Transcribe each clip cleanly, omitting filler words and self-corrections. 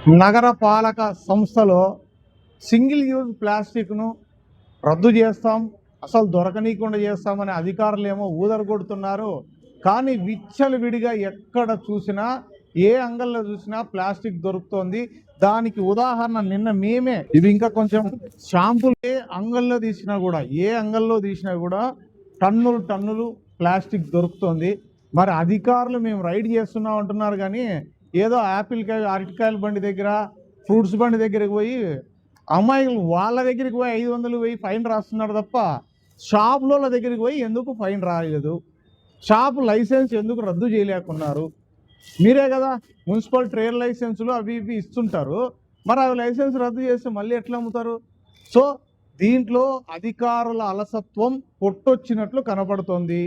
నగర పాలక సంస్థలో సింగిల్ యూజ్ ప్లాస్టిక్ను రద్దు చేస్తాం, అసలు దొరకనీయకుండా చేస్తామని అధికారులేమో ఊదరగొడుతున్నారు. కానీ విచ్చలవిడిగా ఎక్కడ చూసినా, ఏ అంగల్లో చూసినా ప్లాస్టిక్ దొరుకుతోంది. దానికి ఉదాహరణ నిన్న మేమే ఇది ఇంకా కొంచెం షాంపులు ఏ అంగల్లో తీసినా కూడా టన్నులు టన్నులు ప్లాస్టిక్ దొరుకుతోంది. మరి అధికారులు మేము రైడ్ చేస్తున్నాం అంటున్నారు, కానీ ఏదో యాపిల్కాయ అరటికాయల బండి దగ్గర, ఫ్రూట్స్ బండి దగ్గరికి పోయి అమ్మాయిలు వాళ్ళ దగ్గరికి పోయి 500 పోయి ఫైన్ రాస్తున్నారు తప్ప షాపుల దగ్గరికి పోయి ఎందుకు ఫైన్ రాలేదు? షాపు లైసెన్స్ ఎందుకు రద్దు చేయలేకున్నారు? మీరే కదా మున్సిపల్ ట్రేడ్ లైసెన్సులు అవి ఇవి ఇస్తుంటారు. మరి అవి లైసెన్స్ రద్దు చేస్తే మళ్ళీ ఎట్లా అమ్ముతారు? సో దీంట్లో అధికారుల అలసత్వం పొట్టొచ్చినట్లు కనపడుతోంది.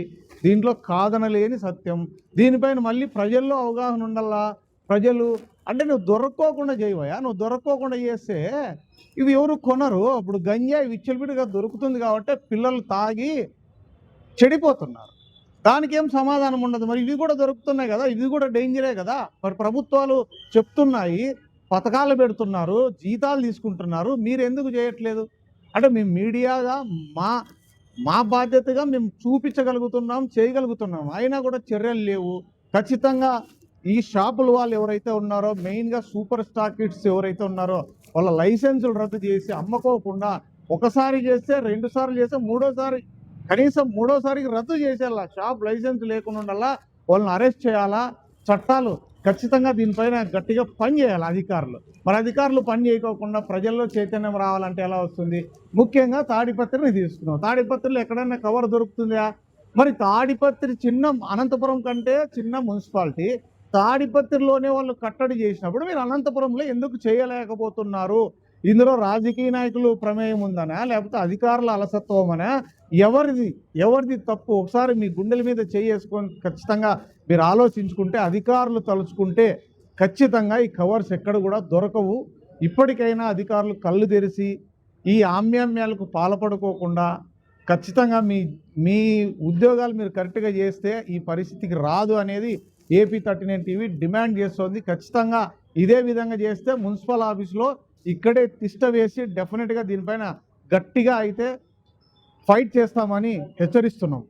దీంట్లో కాదనలేని సత్యం. దీనిపైన మళ్ళీ ప్రజల్లో అవగాహన ఉండాలా. ప్రజలు అంటే నువ్వు దొరక్కోకుండా చేయవయా, నువ్వు దొరక్కోకుండా చేస్తే ఇవి ఎవరు కొనరు. అప్పుడు గంజాయి విచ్చలవిడిగా దొరుకుతుంది కాబట్టి పిల్లలు తాగి చెడిపోతున్నారు. దానికి ఏం సమాధానం ఉండదు. మరి ఇవి కూడా దొరుకుతున్నాయి కదా, ఇవి కూడా డేంజరే కదా. మరి ప్రభుత్వాలు చెప్తున్నాయి, పథకాలు పెడుతున్నారు, జీతాలు తీసుకుంటున్నారు, మీరు ఎందుకు చేయట్లేదు? అంటే మేము మీడియాగా మా బాధ్యతగా మేము చూపించగలుగుతున్నాం, చేయగలుగుతున్నాం, అయినా కూడా చర్యలు లేవు. ఖచ్చితంగా ఈ షాపుల వాళ్ళు ఎవరైతే ఉన్నారో, మెయిన్గా సూపర్ స్టాకిట్స్ ఎవరైతే ఉన్నారో వాళ్ళ లైసెన్సులు రద్దు చేసి అమ్మకోకుండా ఒకసారి చేస్తే, 2 సార్లు చేస్తే, కనీసం మూడోసారికి రద్దు చేసేలా, షాప్ లైసెన్స్ లేకుండా ఉండాలా, వాళ్ళని అరెస్ట్ చేయాలా. చట్టాలు ఖచ్చితంగా దీనిపైన గట్టిగా పని చేయాలి అధికారులు. మరి అధికారులు పని చేయకోకుండా ప్రజల్లో చైతన్యం రావాలంటే ఎలా వస్తుంది? ముఖ్యంగా తాడిపత్రిని తీసుకున్నాం. తాడిపత్రిలో ఎక్కడైనా కవర్ దొరుకుతుందా? మరి తాడిపత్రి అనంతపురం కంటే చిన్న మున్సిపాలిటీ, తాడిపత్రిలోనే వాళ్ళు కట్టడి చేసినప్పుడు మీరు అనంతపురంలో ఎందుకు చేయలేకపోతున్నారు? ఇందులో రాజకీయ నాయకులు ప్రమేయం ఉందనా, లేకపోతే అధికారుల అలసత్వమనా? ఎవరిది తప్పు? ఒకసారి మీ గుండెల మీద చేసుకొని ఖచ్చితంగా మీరు ఆలోచించుకుంటే, అధికారులు తలుచుకుంటే ఖచ్చితంగా ఈ కవర్స్ ఎక్కడ కూడా దొరకవు. ఇప్పటికైనా అధికారులు కళ్ళు తెరిచి ఈ ఆమ్యామ్యాలకు పాల్పడుకోకుండా ఖచ్చితంగా మీ ఉద్యోగాలు మీరు కరెక్ట్గా చేస్తే ఈ పరిస్థితికి రాదు అనేది ఏపీ 39 టీవీ డిమాండ్ చేస్తోంది. ఖచ్చితంగా ఇదే విధంగా చేస్తే మున్సిపల్ ఆఫీస్లో ఇక్కడే తిష్ట వేసి డెఫినెట్గా దీనిపైన గట్టిగా అయితే ఫైట్ చేస్తామని హెచ్చరిస్తున్నాం.